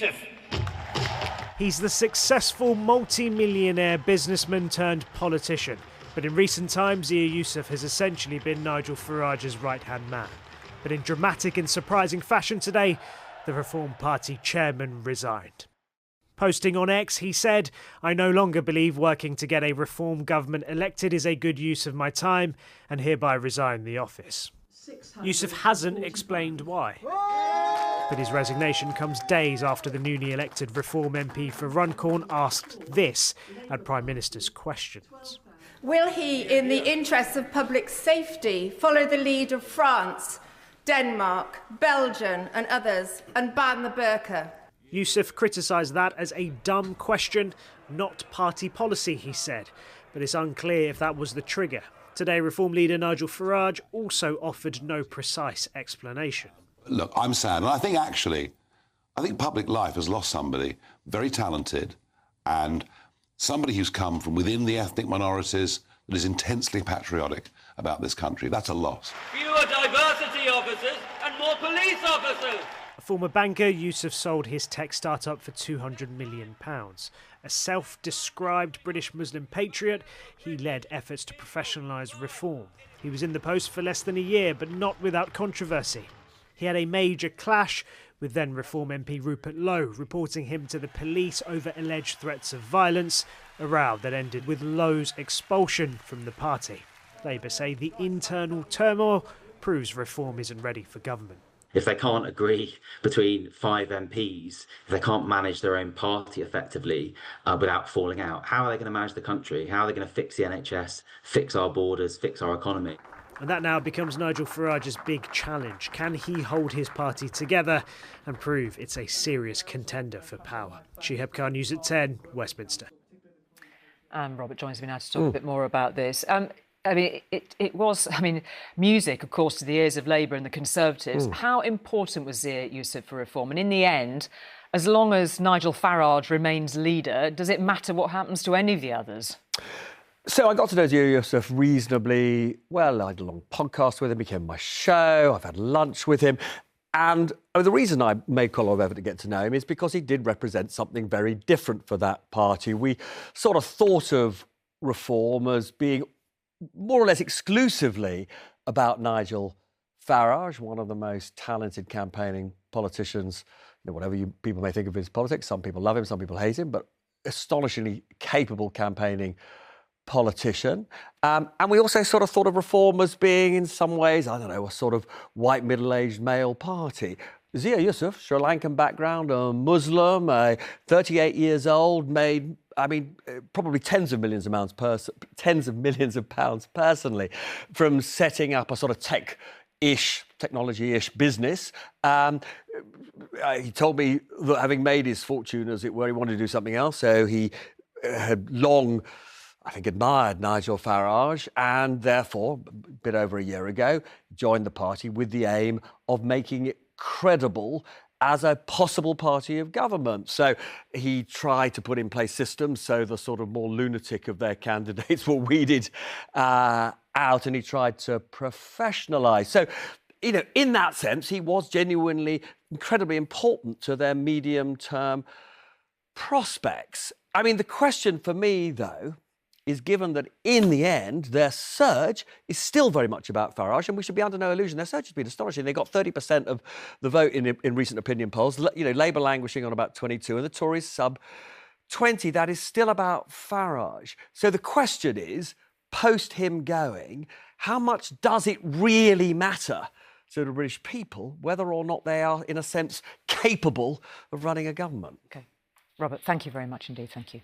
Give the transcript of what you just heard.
Yusuf. He's the successful multi-millionaire businessman turned politician. But in recent times, Zia Yusuf has essentially been Nigel Farage's right-hand man. But in dramatic and surprising fashion today, the Reform Party chairman resigned. Posting on X, he said, "I no longer believe working to get a reform government elected is a good use of my time and hereby resign the office." Yusuf hasn't explained why. But his resignation comes days after the newly elected Reform MP for Runcorn asked this at Prime Minister's questions. Will he, in the interests of public safety, follow the lead of France, Denmark, Belgium and others and ban the burqa? Yusuf criticised that as a dumb question, not party policy, he said. But it's unclear if that was the trigger. Today, Reform leader Nigel Farage also offered no precise explanation. Look, I'm sad, and I think public life has lost somebody very talented and somebody who's come from within the ethnic minorities that is intensely patriotic about this country. That's a loss. Fewer diversity officers and more police officers. A former banker, Yusuf sold his tech startup for £200 million. A self-described British Muslim patriot, he led efforts to professionalise reform. He was in the post for less than a year, but not without controversy. He had a major clash with then Reform MP Rupert Lowe, reporting him to the police over alleged threats of violence, a row that ended with Lowe's expulsion from the party. Labour say the internal turmoil proves Reform isn't ready for government. If they can't agree between 5 MPs, if they can't manage their own party effectively without falling out, how are they going to manage the country? How are they going to fix the NHS, fix our borders, fix our economy? And that now becomes Nigel Farage's big challenge. Can he hold his party together and prove it's a serious contender for power? Shihab Khan, News at 10, Westminster. Robert joins me now to talk a bit more about this. It was music, of course, to the ears of Labour and the Conservatives. How important was Zia Yusuf for reform? And in the end, as long as Nigel Farage remains leader, does it matter what happens to any of the others? So I got to know Zia Yusuf reasonably well. I did a long podcast with him. He came on my show. I've had lunch with him. And the reason I made quite a lot of effort to get to know him is because he did represent something very different for that party. We sort of thought of reform as being more or less exclusively about Nigel Farage, one of the most talented campaigning politicians, whatever people may think of his politics. Some people love him, some people hate him, but astonishingly capable campaigning politician. And we also sort of thought of reform as being, in some ways, a sort of white middle-aged male party. Zia Yusuf, Sri Lankan background, a Muslim, 38 years old, made probably tens of millions of pounds personally from setting up a sort of technology-ish business. He told me that having made his fortune, as it were, he wanted to do something else. So he had long, admired Nigel Farage and therefore, a bit over a year ago, joined the party with the aim of making it credible as a possible party of government. So he tried to put in place systems so the sort of more lunatic of their candidates were weeded out, and he tried to professionalise. So, in that sense, he was genuinely incredibly important to their medium-term prospects. The question for me, though, is given that in the end, their surge is still very much about Farage, and we should be under no illusion. Their surge has been astonishing. They got 30% of the vote in recent opinion polls. Labour languishing on about 22, and the Tories sub 20. That is still about Farage. So the question is, post him going, how much does it really matter to the British people whether or not they are, in a sense, capable of running a government? OK. Robert, thank you very much indeed. Thank you.